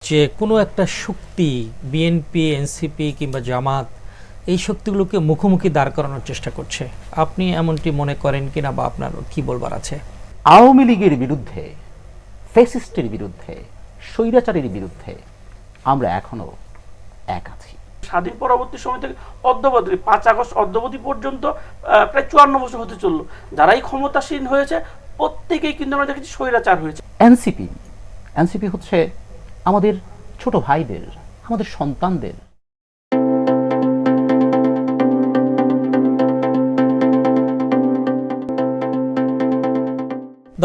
যে কোনো একটা শক্তি বিএনপি, এনসিপি কিংবা জামাত এই শক্তিগুলোকে মুখোমুখি দাঁড় করানোর চেষ্টা করছে, আপনি এমনটি মনে করেন কিনা বা আপনার কি বলবার আছে? আওয়ামী লীগের বিরুদ্ধে, ফ্যাসিস্টের বিরুদ্ধে, স্বৈরাচারের বিরুদ্ধে আমরা এখনো এক আছি। স্বাধীন পরবর্তী সময় থেকে অদ্যাবধি 5 আগস্ট অদ্যাবধি পর্যন্ত প্রায় 54 বছর হতে চললো, যারাই ক্ষমতাসীন হয়েছে প্রত্যেকেই কিন্তু আমরা দেখেছি স্বৈরাচার হয়েছে। এনসিপি হচ্ছে আমাদের ছোট ভাইদের, আমাদের সন্তানদের।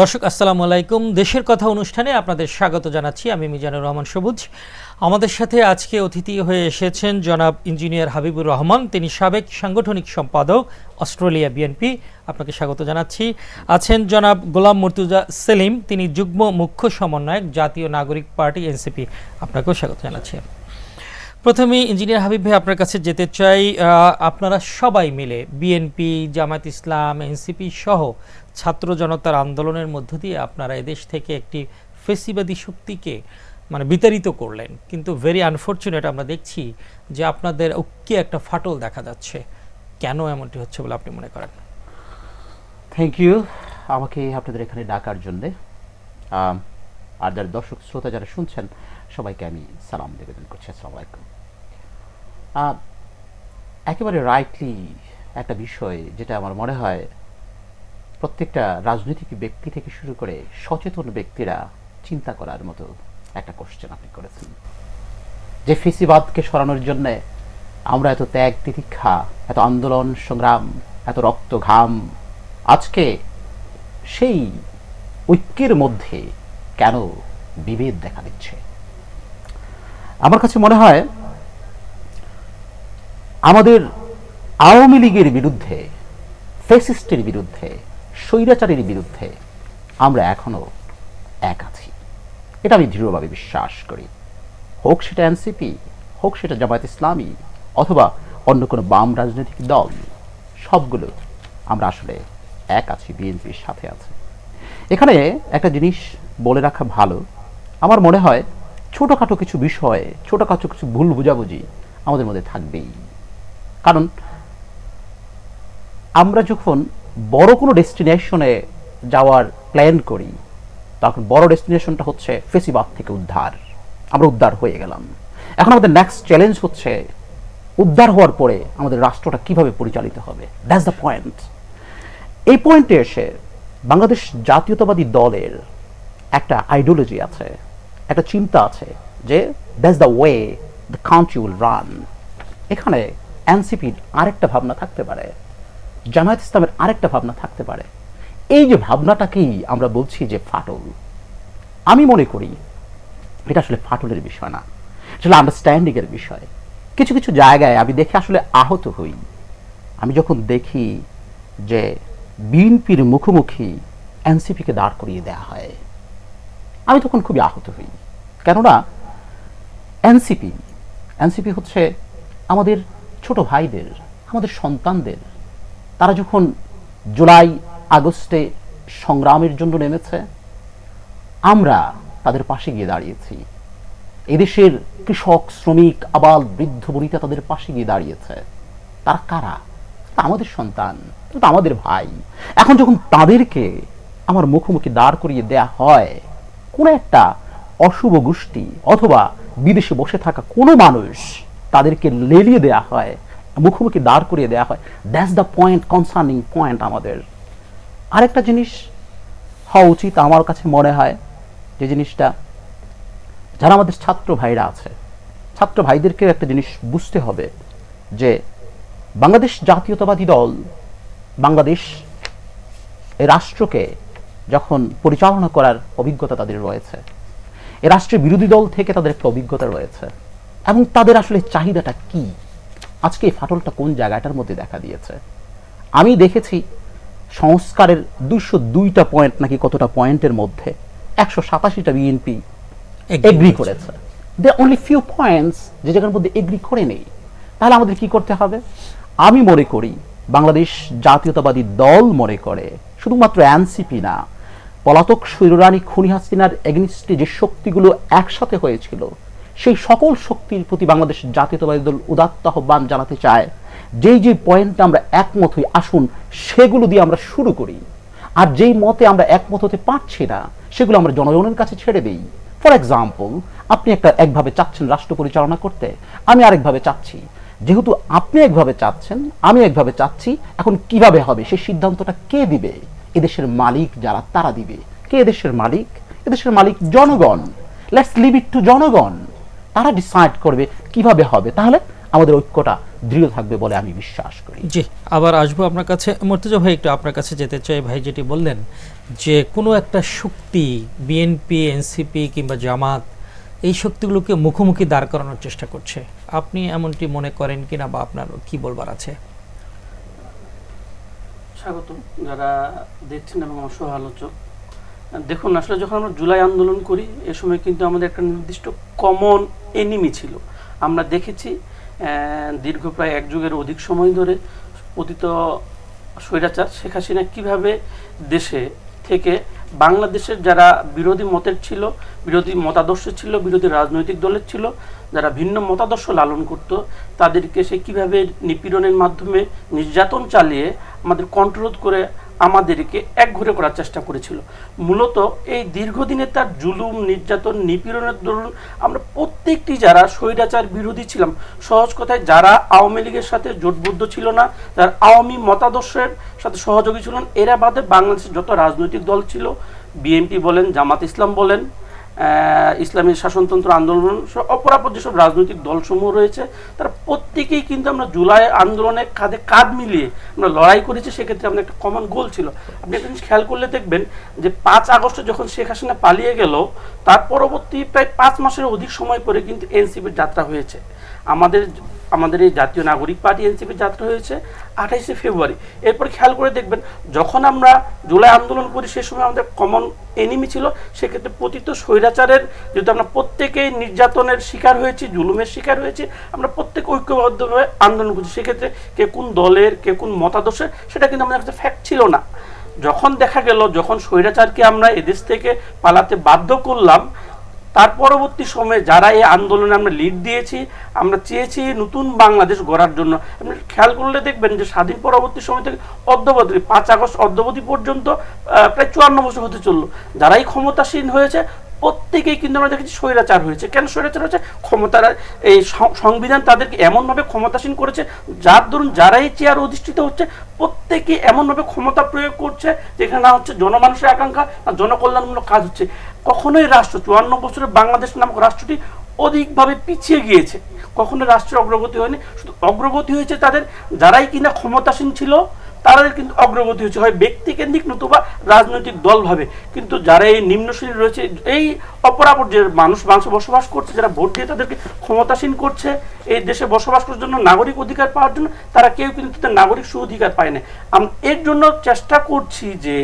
দর্শক আসসালামু আলাইকুম, দেশের কথা অনুষ্ঠানে আপনাদের স্বাগত জানাচ্ছি। আমি মিজানুর রহমান সবুজ। আমাদের সাথে আজকে অতিথি হয়ে এসেছেন জনাব ইঞ্জিনিয়ার হাবিবুর রহমান, তিনি সাবেক সাংগঠনিক সম্পাদক অস্ট্রেলিয়া বিএনপি, আপনাকে স্বাগত জানাচ্ছি। আছেন জনাব গোলাম মুর্তুজা সেলিম, তিনি যুগ্ম মুখ্য সমন্বয়ক জাতীয় নাগরিক পার্টি এনসিপি, আপনাকেও স্বাগত জানাচ্ছি। প্রথমে ইঞ্জিনিয়ার হাবিব ভাই আপনার কাছে যেতে চাই, আপনারা সবাই মিলে বিএনপি, জামায়াত ইসলাম, এনসিপি সহ ছাত্র জনতার আন্দোলনের মধ্য দিয়ে আপনারা এদেশ থেকে একটি ফেসিবাদী শক্তিকে বিতাড়িত করলেন, কিন্তু ভেরি আনফর্চুনেট আমরা দেখছি যে আপনাদের ঐক্যে একটা ফাটল দেখা যাচ্ছে। কেন এমনটি হচ্ছে বলে আপনি মনে করেন? থ্যাংক ইউ আমাকে আপনাদের এখানে ডাকার জন্যে। আর যারা দর্শক শ্রোতা যারা শুনছেন সবাইকে আমি সালাম নিবেদন করছি। আসসালামু আলাইকুম। একেবারে রাইটলি একটা বিষয় যেটা আমার মনে হয় প্রত্যেকটা রাজনৈতিক ব্যক্তি থেকে শুরু করে সচেতন ব্যক্তিরা চিন্তা করার মতো একটা কোশ্চেন আপনি করেছেন, যে ফেসিবাদকে সরানোর জন্যে আমরা এত ত্যাগ তিতিক্ষা, এত আন্দোলন সংগ্রাম, এত রক্ত ঘাম, আজকে সেই ঐক্যের মধ্যে কেন বিভেদ দেখা দিচ্ছে? আমার কাছে মনে হয় আমাদের আওয়ামী লীগের বিরুদ্ধে, ফ্যাসিস্টের বিরুদ্ধে, স্বৈরাচারের বিরুদ্ধে আমরা এখনো এক আছি, এটা আমি দৃঢ়ভাবে বিশ্বাস করি। হোক সেটা এনসিপি, হোক সেটা জামায়াত ইসলামী, অথবা অন্য কোনো বাম রাজনৈতিক দল, সবগুলো আমরা আসলে এক আছি, বিএনপির সাথে আছে। এখানে একটা জিনিস বলে রাখা ভালো, আমার মনে হয় ছোটোখাটো কিছু বিষয়ে, ছোটোখাটো কিছু ভুল বুঝাবুঝি আমাদের মধ্যে থাকবেই। কারণ আমরা যখন বড় কোনো ডেস্টিনেশনে যাওয়ার প্ল্যান করি, তখন বড় ডেস্টিনেশনটা হচ্ছে ফেসিবাদ থেকে উদ্ধার, আমরা উদ্ধার হয়ে গেলাম। এখন আমাদের নেক্সট চ্যালেঞ্জ হচ্ছে উদ্ধার হওয়ার পরে আমাদের রাষ্ট্রটা কিভাবে পরিচালিত হবে। That's the point. এই পয়েন্টে এসে বাংলাদেশ জাতীয়তাবাদী দলের একটা আইডিওলজি আছে, একটা চিন্তা আছে যে that's the way the country will run. এখানে এনসিপির আরেকটা ভাবনা থাকতে পারে, জামায়াত ইসলামের আরেকটা ভাবনা থাকতে পারে। এই যে ভাবনাটাকেই আমরা বলছি যে ফাটল, আমি মনে করি এটা আসলে ফাটলের বিষয় না, আসলে আন্ডারস্ট্যান্ডিংয়ের বিষয়। কিছু কিছু জায়গায় আমি দেখে আসলে আহত হই। আমি যখন দেখি যে বিএনপির মুখোমুখি এনসিপিকে দাঁড় করিয়ে দেওয়া হয়, আমি তখন খুবই আহত হই। কেননা এনসিপি হচ্ছে আমাদের ছোট ভাইদের, আমাদের সন্তানদের। তারা যখন জুলাই আগস্টে সংগ্রামের জন্য নেমেছে, আমরা তাদের পাশে গিয়ে দাঁড়িয়েছি। এদেশের কৃষক, শ্রমিক, আবাল, বৃদ্ধ বনিতা তাদের পাশে গিয়ে দাঁড়িয়েছে। তারা কারা? আমাদের সন্তান, আমাদের ভাই। এখন যখন তাদেরকে আমার মুখোমুখি দাঁড় করিয়ে দেয়া হয়, কোনো একটা অশুভ গোষ্ঠী অথবা বিদেশে বসে থাকা কোনো মানুষ তাদেরকে লেলিয়ে দেয়া হয়, মুখোমুখি দাঁড় করিয়ে দেওয়া হয়, that's the point, concerning point আমাদের। আরেকটা জিনিস হওয়া উচিত আমার কাছে মনে হয়, যে জিনিসটা যারা আমাদের ছাত্র ভাইরা আছে, ছাত্র ভাইদেরকেও একটা জিনিস বুঝতে হবে যে বাংলাদেশ জাতীয়তাবাদী দল, বাংলাদেশ এই রাষ্ট্রকে যখন পরিচালনা করার অভিজ্ঞতা তাদের রয়েছে, এই রাষ্ট্রের বিরোধী দল থেকে তাদের একটা অভিজ্ঞতা রয়েছে, এবং তাদের আসলে চাহিদাটা কি, আজকে এই ফাটলটা কোন জায়গাটার মধ্যে দেখা দিয়েছে। আমি দেখেছি সংস্কারের 202টা পয়েন্ট নাকি কতটা পয়েন্টের মধ্যে 187টা বিএনপি এগ্রি করেছে। দে অনলি ফিউ পয়েন্টস যে জায়গার মধ্যে এগ্রি করে নেই। তাহলে আমাদের কি করতে হবে? আমি মনে করি, বাংলাদেশ জাতীয়তাবাদী দল মনে করে, শুধুমাত্র এনসিপি না, পলাতক স্বৈররানী খুনি হাসিনার এগেইনস্টে যে শক্তিগুলো একসাথে হয়েছিল, সেই সকল শক্তির প্রতি বাংলাদেশ জাতীয়তাবাদী দল উদাত্ত আহ্বান জানাতে চায়, যেই পয়েন্টে আমরা একমত হই, আসুন সেগুলো দিয়ে আমরা শুরু করি। আর যেই মতে আমরা একমত হতে পারছি না, সেগুলো আমরা জনগণের কাছে ছেড়ে দিই। ফর এক্সাম্পল, আপনি একভাবে চাচ্ছেন রাষ্ট্র পরিচালনা করতে, আমি আরেকভাবে চাচ্ছি। যেহেতু আপনি একভাবে চাচ্ছেন, আমি একভাবে চাচ্ছি, এখন কিভাবে হবে সেই সিদ্ধান্তটা কে দিবে? এদেশের মালিক যারা, তারা দিবে। কে এদেশের মালিক? এদেশের মালিক জনগণ। লেটস লিভ ইট টু জনগণ। তারা ডিসাইড করবে কিভাবে হবে। তাহলে আমাদের ঐক্যটা দৃঢ় থাকবে বলে আমি বিশ্বাস করি। জি, আবার আসবো আপনার কাছে। মর্তুজা ভাই, একটু আপনার কাছে যেতে চাই। ভাই যেটি বললেন যে কোনো একটা শক্তি, বিএনপি, এনসিপি কিংবা জামাত, এই শক্তিগুলোকে মুখোমুখি দাঁড় করানোর চেষ্টা করছে, আপনি এমনটি মনে করেন কিনা, বা আপনার কি বলবার আছে? স্বাগত যারা দেখছেন এবং আমার সহ আলোচক। দেখুন, আসলে যখন আমরা জুলাই আন্দোলন করি, এ সময় কিন্তু আমাদের একটা নির্দিষ্ট কমন এনিমি ছিল। আমরা দেখেছি দীর্ঘ প্রায় এক যুগের অধিক সময় ধরে পতিত স্বৈরাচার শেখ হাসিনা কীভাবে দেশে থেকে বাংলাদেশের যারা বিরোধী মতের ছিল, বিরোধী মতাদর্শ ছিল, বিরোধী রাজনৈতিক দলের ছিল, যারা ভিন্ন মতাদর্শ লালন করত, তাদেরকে সে কীভাবে নিপীড়নের মাধ্যমে নির্যাতন চালিয়ে আমাদের কন্ট্রোল করে আমাদেরকে একঘরে করার চেষ্টা করেছিল। মূলত এই দীর্ঘদিনে তার জুলুম, নির্যাতন, নিপীড়নের দরুন আমরা প্রত্যেকটি যারা স্বৈরাচার বিরোধী ছিলাম, সহজ কথায় যারা আওয়ামী লীগের সাথে জোটবদ্ধ ছিল না, যারা আওয়ামী মতাদর্শের সাথে সহযোগী ছিলেন, এরা বাদে বাংলাদেশের যত রাজনৈতিক দল ছিল, বিএনপি বলেন, জামাত ইসলাম বলেন, ইসলামী শাসনতন্ত্র আন্দোলন, অপরাপর যেসব রাজনৈতিক দলসমূহ রয়েছে, তারা প্রত্যেকেই কিন্তু আমরা জুলাই আন্দোলনে কাঁধে কাঁধ মিলিয়ে আমরা লড়াই করেছি। সেক্ষেত্রে আমাদের একটা কমন গোল ছিল। আপনি একটা জিনিস খেয়াল করলে দেখবেন যে 5 আগস্টে যখন শেখ হাসিনা পালিয়ে গেল, তার পরবর্তী প্রায় 5 মাসের অধিক সময় পরে কিন্তু এনসিপির যাত্রা হয়েছে। আমাদের এই জাতীয় নাগরিক পার্টি এনসিপির যাত্রা হয়েছে 28শে ফেব্রুয়ারি। এরপর খেয়াল করে দেখবেন, যখন আমরা জুলাই আন্দোলন করি, সে সময় আমাদের কমন এনিমি ছিল। সেক্ষেত্রে পতিত স্বৈরাচারের, যেহেতু আমরা প্রত্যেকেই নির্যাতনের শিকার হয়েছি, জুলুমের শিকার হয়েছি, আমরা প্রত্যেকে ঐক্যবদ্ধভাবে আন্দোলন করছি। সেক্ষেত্রে কে কোন দলের, কে কোন মতাদর্শের, সেটা কিন্তু আমাদের কাছে ফ্যাক্ট ছিল না। যখন দেখা গেল, যখন স্বৈরাচারকে আমরা এদেশ থেকে পালাতে বাধ্য করলাম, তার পরবর্তী সময়ে যারা এই আন্দোলনে আমরা লিড দিয়েছি, আমরা চেয়েছি নতুন বাংলাদেশ গড়ার জন্য। আপনি খেয়াল করলে দেখবেন যে স্বাধীন পরবর্তী সময় থেকে অদ্যাবধি 5 আগস্ট অদ্যাবধি পর্যন্ত প্রায় 54 বছর হতে চললো, যারাই ক্ষমতাসীন হয়েছে প্রত্যেকেই কিন্তু আমরা দেখেছি স্বৈরাচার হয়েছে। কেন স্বৈরাচার হয়েছে? ক্ষমতার এই সংবিধান তাদেরকে এমনভাবে ক্ষমতাসীন করেছে, যার দরুন যারাই চেয়ার অধিষ্ঠিত হচ্ছে প্রত্যেকে এমনভাবে ক্ষমতা প্রয়োগ করছে, যেখানে না হচ্ছে জনমানুষের আকাঙ্ক্ষা, না জনকল্যাণমূলক কাজ হচ্ছে। কখনোই রাষ্ট্র 54 বছরের বাংলাদেশ নামক রাষ্ট্রটি অধিকভাবে পিছিয়ে গিয়েছে, কখনো রাষ্ট্রের অগ্রগতি হয়নি। শুধু অগ্রগতি হয়েছে তাদের, যারাই কিনা ক্ষমতাসীন ছিল তাদের কিন্তু অগ্রগতি হচ্ছে, হয় ব্যক্তিকেন্দ্রিক নতুবা রাজনৈতিক দলভাবে। কিন্তু যারা এই নিম্ন শ্রেণী রয়েছে, এই অপরাপর যে মানুষ বসবাস করছে, যারা ভোট দিয়ে তাদেরকে ক্ষমতাসীন করছে, এই দেশে বসবাস করার জন্য, নাগরিক অধিকার পাওয়ার জন্য, তারা কেউ কিন্তু তাদের নাগরিক সুঅধিকার পায় না। এর জন্য চেষ্টা করছি যে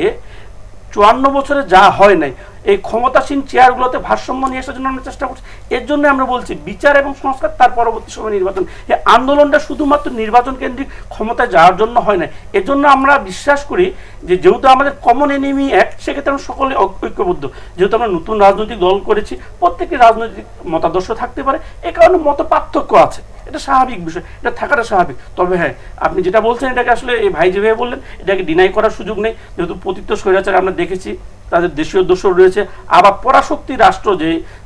54 বছরে যা হয় নাই, এই ক্ষমতাসীন চেয়ারগুলোতে ভারসাম্য নিয়ে আসার জন্য আমরা চেষ্টা করছি। এর জন্য আমরা বলছি বিচার এবং সংস্কার, তার পরবর্তী সময় নির্বাচন। এই আন্দোলনটা শুধুমাত্র নির্বাচন কেন্দ্রিক ক্ষমতায় যাওয়ার জন্য হয় না। এর জন্য আমরা বিশ্বাস করি যে যেহেতু আমাদের কমন এনিমি এক, সেক্ষেত্রে আমরা সকলে ঐক্যবদ্ধ। যেহেতু আমরা নতুন রাজনৈতিক দল করেছি, প্রত্যেকটি রাজনৈতিক মতাদর্শ থাকতে পারে, এ কারণে মত পার্থক্য আছে, এটা স্বাভাবিক বিষয়, এটা থাকাটা স্বাভাবিক। তবে হ্যাঁ, আপনি যেটা বলছেন এটাকে আসলে এই ভাই যেভাবে বললেন, এটাকে ডিনাই করার সুযোগ নেই। যেহেতু পতিত স্বৈরাচার আমরা দেখেছি, তাদের দেশীয় দোষর রয়েছে, আবার পরাশক্তি রাষ্ট্র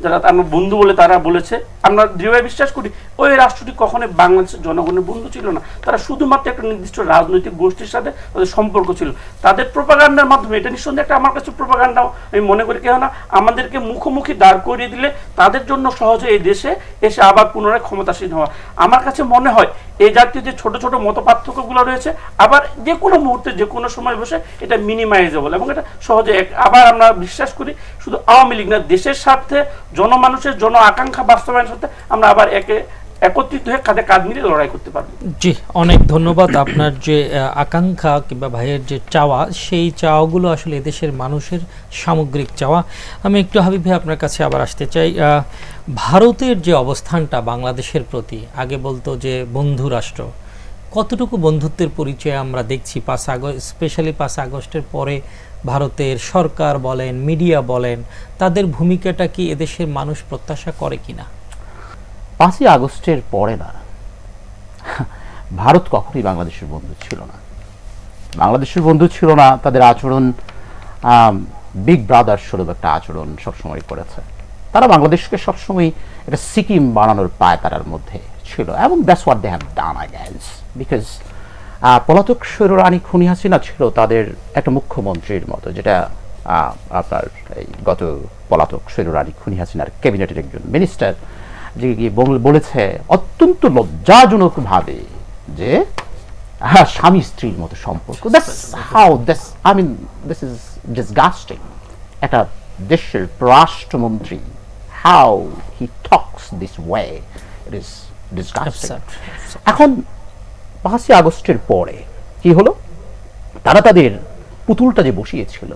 যারা আমরা বন্ধু বলে তারা বলেছে, আমরা দৃঢ়ভাবে বিশ্বাস করি ওই রাষ্ট্রটি কখনোই বাংলাদেশের জনগণের বন্ধু ছিল না। তারা শুধুমাত্র একটা নির্দিষ্ট রাজনৈতিক গোষ্ঠীর সাথে তাদের সম্পর্ক ছিল। তাদের প্রোপাগান্ডার মাধ্যমে, এটা নিঃসন্দেহে একটা আমার কাছে প্রোপাগান্ডা আমি মনে করি, কেন না আমাদেরকে মুখোমুখি দাঁড় করিয়ে দিলে তাদের জন্য সহজে এই দেশে এসে আবার পুনরায় ক্ষমতাসীন হওয়া। আমার কাছে মনে হয় এই জাতীয় যে ছোট ছোট মত পার্থক্যগুলো রয়েছে, আবার যে কোনো মুহূর্তে যে কোনো সময় বসে এটা মিনিমাইজেবল, এবং এটা সহজে আবার আমরা বিশ্বাস করি শুধু আওয়ামী লীগ না, দেশের স্বার্থে, জনমানুষের জন আকাঙ্ক্ষা বাস্তবায়নের সাথে আমরা আবার একত্রিত হয়ে কাঁধে কাঁধ মিলিয়ে লড়াই করতে পারবো। জি, অনেক ধন্যবাদ। আপনার যে আকাঙ্ক্ষা কিংবা ভাইয়ের যে চাওয়া, সেই চাওয়াগুলো আসলে এদেশের মানুষের সামগ্রিক চাওয়া। আমি একটু হাবিব ভাই আপনার কাছে আবার আসতে চাই। ভারতের যে অবস্থানটা বাংলাদেশের প্রতি, আগে বলতো যে বন্ধু রাষ্ট্র, কতটুকু বন্ধুত্বের পরিচয় আমরা দেখছি 5 আগস্ট, স্পেশালি 5 আগস্টের পরে ভারতের সরকার বলেন, মিডিয়া বলেন, তাদের ভূমিকাটা কি এদেশের মানুষ প্রত্যাশা করে কিনা? 5ই আগস্টের পরে না, ভারত কখনোই বাংলাদেশের বন্ধু ছিল না। বাংলাদেশের বন্ধু ছিল না, তাদের আচরণ বিগ ব্রাদার স্বরূপ একটা আচরণ সবসময় করেছে। তারা বাংলাদেশকে সবসময় একটা সিকিম বানানোর পায়তারার মধ্যে ছিল, এবং that's what they have done I guess, because পলাতক স্বৈররানী খুনি হাসিনা ছিল তাদের একটা মুখ্যমন্ত্রীর মতো, যেটা আপনার এই গত পলাতক স্বৈররানী খুনি হাসিনার ক্যাবিনেটের একজন মিনিস্টার যে গিয়ে বলেছে অত্যন্ত লজ্জাজনকভাবে যে স্বামী স্ত্রীর মতো সম্পর্ক। This is disgusting. একটা দেশের পররাষ্ট্রমন্ত্রী, how he talks this way, it is disgusting. এখন 5ই আগস্টের পরে কি হলো, তারা তাদের পুতুলটা যে বসিয়েছিল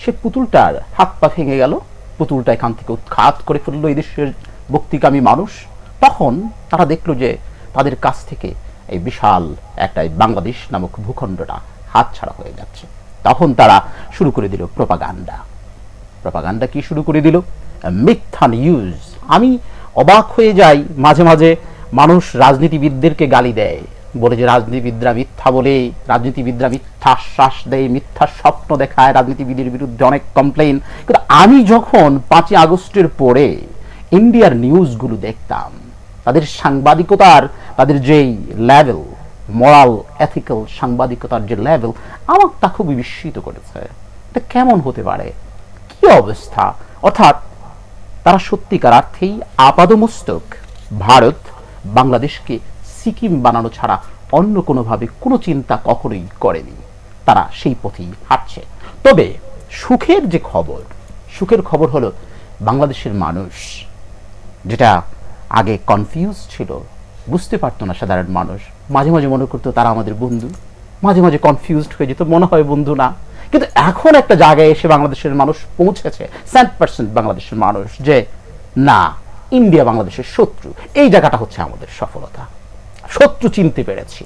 সে পুতুলটার হাত পা ভেঙে গেল, পুতুলটা এখান থেকে উৎখাত করে ফেললো এই দেশের ভক্তিকামী মানুষ। তখন তারা দেখলো যে তাদের কাছ থেকে এই বিশাল একটা বাংলাদেশ নামক ভূখণ্ডটা হাতছাড়া হয়ে যাচ্ছে। তখন তারা শুরু করে দিল প্রপাগান্ডা কি শুরু করে দিল? মিথ্যা নিউজ। আমি অবাক হয়ে যাই, মাঝে মাঝে মানুষ রাজনীতিবিদদেরকে গালি দেয়, বলে যে রাজনীতিবিদরা মিথ্যা বলে, রাজনীতিবিদরা মিথ্যা আশ্বাস দেয়, মিথ্যা স্বপ্ন দেখায়, রাজনীতিবিদের বিরুদ্ধে অনেক কমপ্লেইন। কিন্তু আমি যখন 5ই আগস্টের পরে ইন্ডিয়ার নিউজগুলো দেখতাম, তাদের সাংবাদিকতার, তাদের যেই লেভেল, মোরাল এথিক্যাল সাংবাদিকতার যে লেভেল, আমাকে তা খুবই বিস্মিত করেছে। এটা কেমন হতে পারে, কি অবস্থা? অর্থাৎ তারা সত্যিকার অর্থেই আপাদমস্তক ভারত বাংলাদেশকে সিকিম বানানো ছাড়া অন্য কোনোভাবে কোনো চিন্তা কখনোই করেনি। তারা সেই পথেই হাঁটছে। তবে সুখের খবর হলো বাংলাদেশের মানুষ, যেটা আগে কনফিউজ ছিল, বুঝতে পারতো না সাধারণ মানুষ, মাঝে মাঝে মনে করতো তারা আমাদের বন্ধু, মাঝে মাঝে কনফিউজড হয়ে যেত, মনে হয় বন্ধু না। কিন্তু এখন একটা জায়গায় এসে বাংলাদেশের মানুষ পৌঁছেছে, 100% বাংলাদেশের মানুষ, যে না, ইন্ডিয়া বাংলাদেশের শত্রু। এই জায়গাটা হচ্ছে আমাদের সফলতা, শত্রু চিনতে পেরেছি।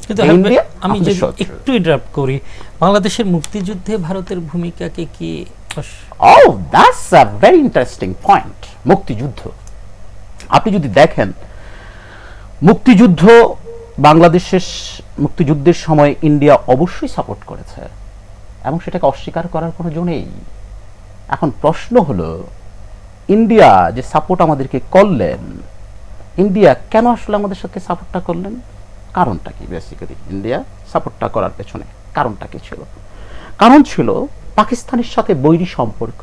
আমি যদি একটু ইন্টারাপ্ট করি, বাংলাদেশের মুক্তিযুদ্ধে ভারতের ভূমিকাকে কি? That's a very interesting point. মুক্তিযুদ্ধ আপনি যদি দেখেন, বাংলাদেশের মুক্তিযুদ্ধের সময় ইন্ডিয়া অবশ্যই সাপোর্ট করেছে, এবং সেটাকে অস্বীকার করার কোনো জো নেই। এখন প্রশ্ন হলো, ইন্ডিয়া যে সাপোর্ট আমাদেরকে করলেন, ইন্ডিয়া কেন আসলে আমাদের সাথে সাপোর্টটা করলেন? কারণটা কি? বেসিক্যালি ইন্ডিয়া সাপোর্টটা করার পেছনে কারণটা কি ছিল? কারণ ছিল পাকিস্তানের সাথে বৈরী সম্পর্ক।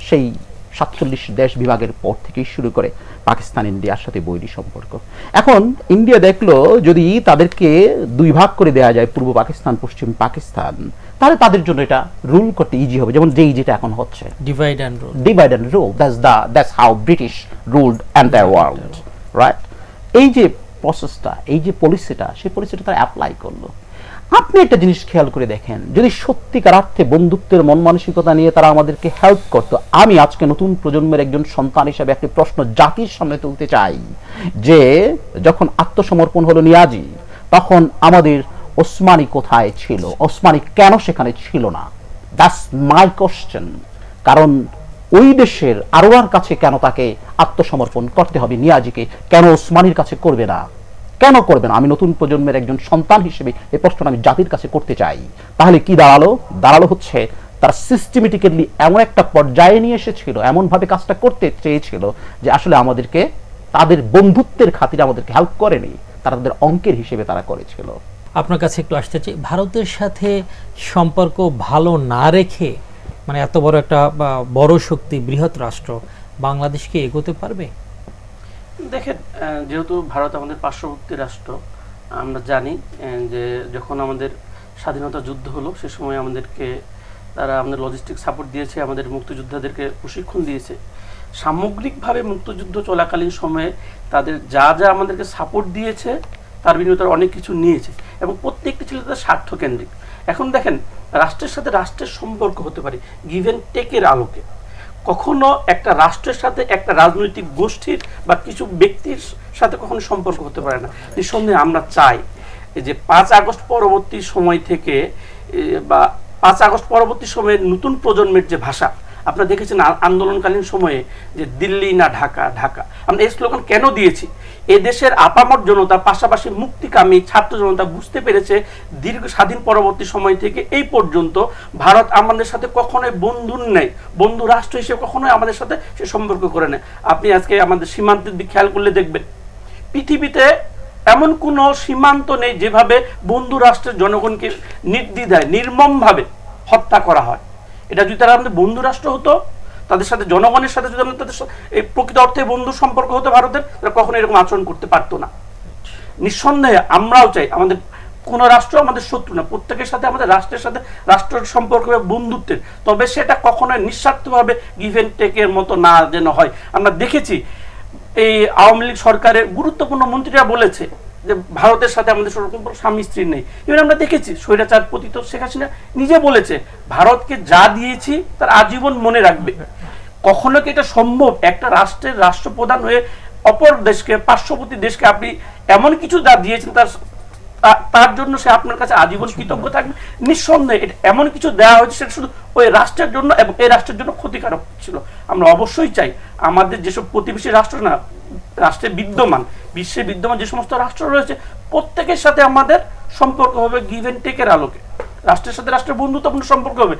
সেই 47 দেশ বিভাগের পর থেকেই শুরু করে পাকিস্তান ইন্ডিয়ার সাথে বৈরী সম্পর্ক। এখন ইন্ডিয়া দেখলো যদি তাদেরকে 2 ভাগ করে দেওয়া যায়, পূর্ব পাকিস্তান পশ্চিম পাকিস্তান, তাহলে তাদের জন্য এটা রুল করতে ইজি হবে, যেমন যেটা এখন হচ্ছে divide and rule. That's how British ruled entire world, right? এই যে প্রসেসটা, এই যে পলিসিটা, সেই পলিসিটা তারা অ্যাপ্লাই করলো। আপনি একটা জিনিস খেয়াল করে দেখেন, যদি সত্যিকার অর্থে বন্ধুত্বের মন মানসিকতা নিয়ে তারা আমাদেরকে হেল্প করতো, আমি আজকে নতুন প্রজন্মের একজন সন্তান হিসেবে একটি প্রশ্ন জাতির সামনে তুলতে চাই, যে যখন আত্মসমর্পণ হলো নিয়াজি, তখন আমাদের ওসমানী কোথায় ছিল? ওসমানী কেন সেখানে ছিল না? That's my question. কারণ ওই দেশের আরোয়ার কাছে কেন তাকে আত্মসমর্পণ করতে হবে, নিয়াজিকে কেন ওসমানীর কাছে করবে না? কেন করবে না? আমি নতুন প্রজন্মের একজন সন্তান হিসেবে এই প্রশ্নটা আমি জাতির কাছে করতে চাই। তাহলে কি দাঁড়ালো হচ্ছে তারা সিস্টেমেটিক্যালি এমন একটা পর্যায়ে নিয়ে এসেছিল, এমনভাবে কাজটা করতে চেয়েছিল যে আসলে আমাদেরকে তাদের বন্ধুত্বের খাতিরে আমাদেরকে হেল্প করেনি, তারা তাদের অঙ্কের হিসেবে তারা করেছিল। আপনার কাছে একটু আসতে চাই, ভারতের সাথে সম্পর্ক ভালো না রেখে, মানে এত বড় একটা বড় শক্তি, বৃহৎ রাষ্ট্র, বাংলাদেশকে এগোতে পারবে? দেখেন, যেহেতু ভারত আমাদের পার্শ্ববর্তী রাষ্ট্র, আমরা জানি যে যখন আমাদের স্বাধীনতা যুদ্ধ হলো সে সময় তারা আমাদের লজিস্টিক সাপোর্ট দিয়েছে, আমাদের মুক্তিযোদ্ধাদেরকে প্রশিক্ষণ দিয়েছে। সামগ্রিকভাবে মুক্তিযুদ্ধ চলাকালীন সময়ে তাদের যা আমাদেরকে সাপোর্ট দিয়েছে, তার বিনিময়ে তারা অনেক কিছু নিয়েছে, এবং প্রত্যেকটি ছিল তাদের স্বার্থকেন্দ্রিক। এখন দেখেন, রাষ্ট্রের সাথে রাষ্ট্রের সম্পর্ক হতে পারে গিভ অ্যান্ড টেকের আলোকে। কখনো একটা রাষ্ট্রের সাথে একটা রাজনৈতিক গোষ্ঠীর বা কিছু ব্যক্তির সাথে কখনো সম্পর্ক হতে পারে না। নিঃসন্দেহে আমরা চাই যে 5 আগস্ট পরবর্তী সময় থেকে বা 5 আগস্ট পরবর্তী সময়ের নতুন প্রজন্মের যে ভাষা, আপনারা দেখেছেন আন্দোলনকালীন সময়ে যে দিল্লি না ঢাকা, ঢাকা, আমরা এই স্লোগান কেন দিয়েছি? এ দেশের আপামর জনতা, পাশাপাশি মুক্তিকামী ছাত্র জনতা বুঝতে পেরেছে দীর্ঘ স্বাধীন পরবর্তী সময় থেকে এই পর্যন্ত ভারত আমাদের সাথে কখনোই বন্ধুর নেই, বন্ধু রাষ্ট্র হিসেবে কখনোই আমাদের সাথে সে সম্পর্ক করে নেয়। আপনি আজকে আমাদের সীমান্তের দিক খেয়াল করলে দেখবেন পৃথিবীতে এমন কোনো সীমান্ত নেই যেভাবে বন্ধু রাষ্ট্রের জনগণকে নির্দ্বিধায় নির্মমভাবে হত্যা করা হয়। এটা যদি তারা আমাদের বন্ধু রাষ্ট্র হতো, তাদের সাথে জনগণের সাথে যদি তাদের এই প্রকৃত অর্থে বন্ধু সম্পর্ক হতো ভারতের, তারা কখনো এরকম আচরণ করতে পারতো না। নিঃসন্দেহে আমরাও চাই আমাদের কোনো রাষ্ট্র আমাদের শত্রু না, প্রত্যেকের সাথে আমাদের রাষ্ট্রের সাথে রাষ্ট্রের সম্পর্ক বন্ধুত্বের, তবে সেটা কখনোই নিঃস্বার্থভাবে গিভ এন্ড টেকের মতো না যেন হয়। আমরা দেখেছি এই আওয়ামী লীগ সরকারের গুরুত্বপূর্ণ মন্ত্রীরা বলেছে যে ভারতের সাথে আমাদের সেরকম স্বামী স্ত্রী নেই। এবার আমরা দেখেছি স্বৈরাচার পতিত শেখ হাসিনা নিজে বলেছে ভারতকে যা দিয়েছি তার আজীবন মনে রাখবে। কখনো কি এটা সম্ভব একটা রাষ্ট্রের রাষ্ট্রপ্রধান হয়ে অপর দেশকে, পার্শ্ববর্তী দেশকে আপনি এমন কিছু যা দিয়েছেন তার জন্য সে আপনার কাছে আজীবন কৃতজ্ঞ থাকবে? নিঃসন্দেহে এটা এমন কিছু দেওয়া হয়েছে সেটা শুধু ওই রাষ্ট্রের জন্য এবং এই রাষ্ট্রের জন্য ক্ষতিকারক ছিল। আমরা অবশ্যই চাই আমাদের যেসব প্রতিবেশী রাষ্ট্র না, রাষ্ট্রে বিদ্যমান, বিশ্বে বিদ্যমান যে সমস্ত রাষ্ট্র রয়েছে প্রত্যেকের সাথে আমাদের সম্পর্ক হবে গিভ এন্ড টেকের আলোকে, রাষ্ট্রের সাথে রাষ্ট্রের বন্ধুত্বপূর্ণ সম্পর্ক হবে।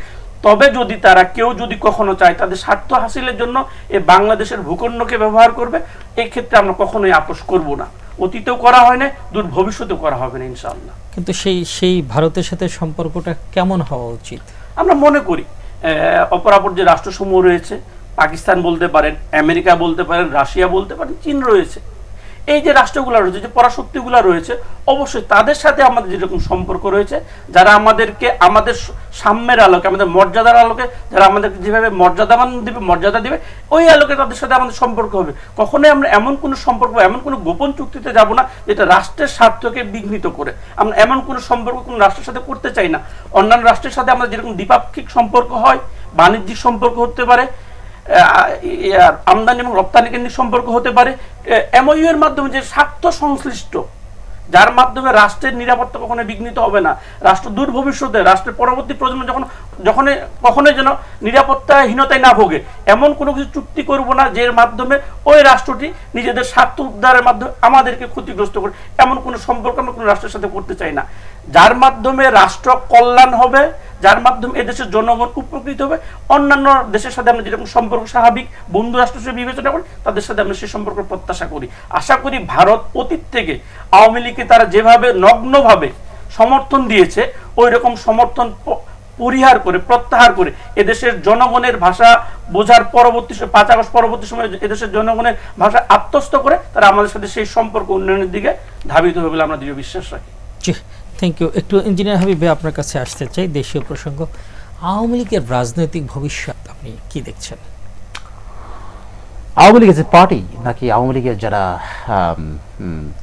তবে যদি তারা কেউ যদি কখনো চায় তাদের স্বার্থ হাসিলের জন্য এই বাংলাদেশের ভূখণ্ডকে ব্যবহার করবে, এই ক্ষেত্রে আমরা কখনোই আপোষ করব না। অতীতেও করা হয় না, দূর ভবিষ্যতেও করা হবে না ইনশাআল্লাহ। কিন্তু সেই ভারতের সাথে সম্পর্কটা কেমন হওয়া উচিত? আমরা মনে করি অপরাপর যে রাষ্ট্রসমূহ রয়েছে, পাকিস্তান বলতে পারেন, আমেরিকা বলতে পারেন, রাশিয়া বলতে পারেন, চীন রয়েছে, এই যে রাষ্ট্রগুলো রয়েছে, যে পরাশক্তিগুলো রয়েছে, অবশ্যই তাদের সাথে আমাদের যেরকম সম্পর্ক রয়েছে, যারা আমাদেরকে আমাদের সাম্যের আলোকে, আমাদের মর্যাদার আলোকে, যারা আমাদেরকে যেভাবে মর্যাদাবান দিবে, মর্যাদা দিবে, ওই আলোকে তাদের সাথে আমাদের সম্পর্ক হবে। কখনোই আমরা এমন কোনো সম্পর্ক, এমন কোনো গোপন চুক্তিতে যাব না যেটা রাষ্ট্রের স্বার্থকে বিঘ্নিত করে। আমরা এমন কোনো সম্পর্ক কোনো রাষ্ট্রের সাথে করতে চাই না। অন্যান্য রাষ্ট্রের সাথে আমাদের যেরকম দ্বিপাক্ষিক সম্পর্ক হয়, বাণিজ্যিক সম্পর্ক হতে পারে, আমদানি এবং রপ্তানি কেন্দ্রিক সম্পর্ক হতে পারে, এমওইউ এর মাধ্যমে যে স্বার্থ সংশ্লিষ্ট, যার মাধ্যমে রাষ্ট্রের নিরাপত্তা কখনো বিঘ্নিত হবে না, রাষ্ট্র দূর ভবিষ্যতে রাষ্ট্রের পরবর্তী প্রজন্ম কখনোই যেন নিরাপত্তাহীনতায় না ভোগে, এমন কোনো কিছু চুক্তি করব না যে মাধ্যমে ওই রাষ্ট্রটি নিজেদের স্বার্থ উদ্ধারের মাধ্যমে আমাদেরকে ক্ষতিগ্রস্ত করে। এমন কোনো সম্পর্ক আমরা কোনো রাষ্ট্রের সাথে করতে চাই না। যার মাধ্যমে রাষ্ট্র কল্যাণ হবে, যার মাধ্যমে এদেশের জনগণ উপকৃত হবে, অন্যান্য দেশের সাথে আমরা যেরকম সম্পর্ক স্বাভাবিক বন্ধু রাষ্ট্র হিসেবে বিবেচনা করি, তাদের সাথে আমরা সেই সম্পর্ক প্রত্যাশা করি। আশা করি ভারত অতীত থেকে আওয়ামী লীগকে তারা যেভাবে নগ্নভাবে সমর্থন দিয়েছে, ওই রকম সমর্থন পরিহার করে, প্রত্যাহার করে, এদেশের জনগণের ভাষা বোঝার পরবর্তী 5 আগস্ট পরবর্তী সময়ে এদেশের জনগণের ভাষা আত্মস্থ করে তারা আমাদের সাথে সেই সম্পর্ক উন্নয়নের দিকে ধাবিত হবে বলে আমরা দৃঢ় বিশ্বাস রাখি। Thank you. একটু ইঞ্জিনিয়ার হাবিব আপনার কাছে আসতে চাই, দেশীয় প্রসঙ্গ, আওয়ামী লীগের রাজনৈতিক ভবিষ্যৎ আপনি কি দেখছেন? আওয়ামী লীগের যে পার্টি নাকি আওয়ামী লীগের যারা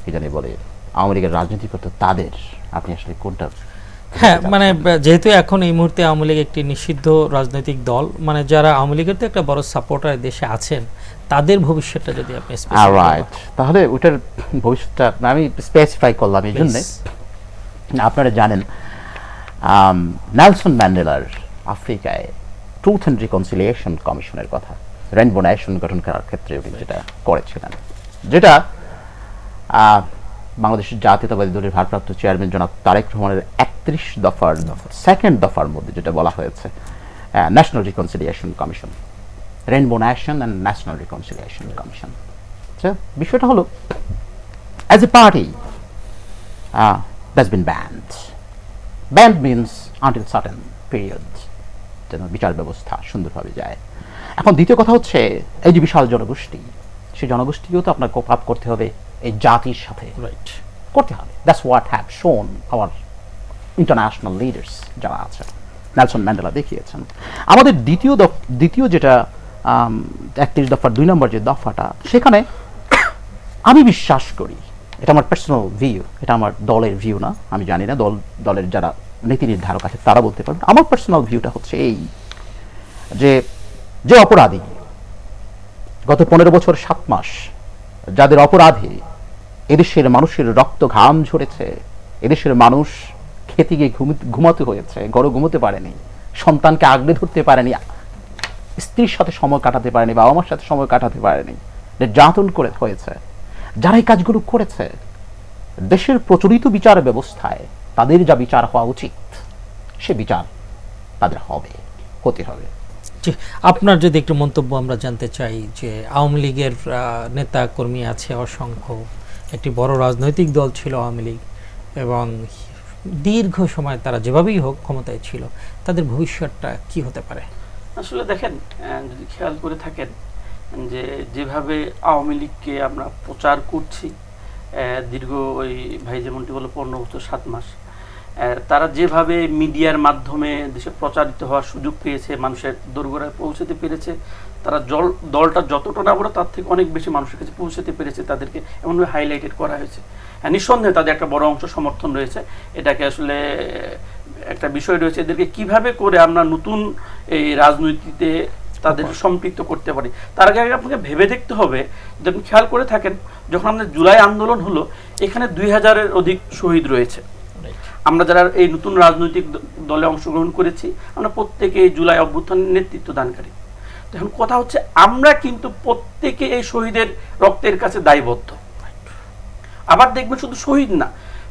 কি জানি বলে আওয়ামী লীগের রাজনীতি করতো তাদের, আপনি আসলে কোনটা? হ্যাঁ, মানে যেহেতু এখন এই মুহূর্তে আওয়ামী লীগ একটি নিষিদ্ধ রাজনৈতিক দল, মানে যারা আওয়ামী লীগের তো একটা বড় সাপোর্টার দেশে আছেন, তাদের ভবিষ্যৎটা যদি আপনি রাইট, তাহলে ওটার ভবিষ্যৎটা আমি স্পেসিফাই করলাম এই জন্যে। আপনারা জানেন নেলসন ম্যান্ডেলার আফ্রিকায় ট্রুথ অ্যান্ড রিকনসিলিয়েশন কমিশনের কথা, রেইনবো নেশন গঠন করার ক্ষেত্রে উনি যেটা করেছিলেন, যেটা বাংলাদেশের জাতীয়তাবাদী দলের ভারপ্রাপ্ত চেয়ারম্যান জনাব তারেক রহমানের 31 দফার সেকেন্ড দফার মধ্যে যেটা বলা হয়েছে national reconciliation commission, rainbow nation and national reconciliation commission. বিষয়টা হলো as a party that's been banned. Banned means until certain period যেন বিচার ব্যবস্থা সুন্দরভাবে যায়। এখন দ্বিতীয় কথা হচ্ছে এই যে বিশাল জনগোষ্ঠী, সেই জনগোষ্ঠীকেও তো আপনার কোপ আপ করতে হবে এই জাতির সাথে, রাইট, করতে হবে। দ্যাটস হোয়াট হ্যাভ শোন আওয়ার ইন্টারন্যাশনাল লিডার্স যারা আছে, নেলসন ম্যান্ডেলা দেখিয়েছেন। আমাদের দ্বিতীয় যেটা 31 দফার 2 নম্বর যে দফাটা, সেখানে আমি বিশ্বাস করি, এটা আমার পার্সোনাল ভিউ, এটা আমার দলের ভিউ না, আমি জানি না দলের যারা নীতি নির্ধারক আছে তারা বলতে পারবেন। আমার পার্সোনাল ভিউটা হচ্ছে এই যে অপরাধী গত 15 বছর 7 মাস যাদের অপরাধে এদেশের মানুষের রক্ত ঘাম ঝরেছে, এদেশের মানুষ খেতে গিয়ে ঘুমাতে হয়েছে, ঘরে ঘুমোতে পারেনি, সন্তানকে আগলে ধরতে পারেনি, স্ত্রীর সাথে সময় কাটাতে পারেনি, বাবা মার সাথে সময় কাটাতে পারেনি, নির্যাতন করে হয়েছে, যারা এই কাজগুলো করেছে, দেশের প্রচলিত বিচার ব্যবস্থায় তাদের যা বিচার হওয়া উচিত সে বিচার তাদের হতে হবে। জি, আপনার যদি একটু মন্তব্য আমরা জানতে চাই যে আওয়ামী লীগের নেতা কর্মী আছে অসংখ্য, একটি বড় রাজনৈতিক দল ছিল আওয়ামী লীগ, এবং দীর্ঘ সময় তারা যেভাবেই হোক ক্ষমতায় ছিল, তাদের ভবিষ্যৎটা কি হতে পারে? আসলে দেখেন, যদি খেয়াল করে থাকেন যে যেভাবে আওয়ামী লীগকে আমরা প্রচার করছি দীর্ঘ ওই ভাই যেমনটি বলো 15 বছর 7 মাস, তারা যেভাবে মিডিয়ার মাধ্যমে দেশে প্রচারিত হওয়ার সুযোগ পেয়েছে, মানুষের দোরগোড়ায় পৌঁছতে পেরেছে, তারা দলটা যতটা না বড় তার থেকে অনেক বেশি মানুষের কাছে পৌঁছতে পেরেছে, তাদেরকে এমনভাবে হাইলাইটেড করা হয়েছে। নিঃসন্দেহে তাদের একটা বড় অংশ সমর্থন রয়েছে, এটাকে আসলে একটা বিষয় রয়েছে, এদেরকে কিভাবে করে আমরা নতুন এই রাজনীতিতে তাদের সম্পৃক্ত করতে পারি। তার আগে আপনাকে ভেবে দেখতে হবে, যদি খেয়াল করে থাকেন, যখন আমাদের জুলাই আন্দোলন হলো, এখানে 2000-এর অধিক শহীদ রয়েছে। আমরা যারা এই নতুন রাজনৈতিক দলে অংশগ্রহণ করেছি, আমরা প্রত্যেকে এই জুলাই অভ্যুত্থানের নেতৃত্ব দানকারী। এখন কথা হচ্ছে, আমরা কিন্তু প্রত্যেকে এই শহীদের রক্তের কাছে দায়বদ্ধ। আবার দেখবেন শুধু শহীদ না,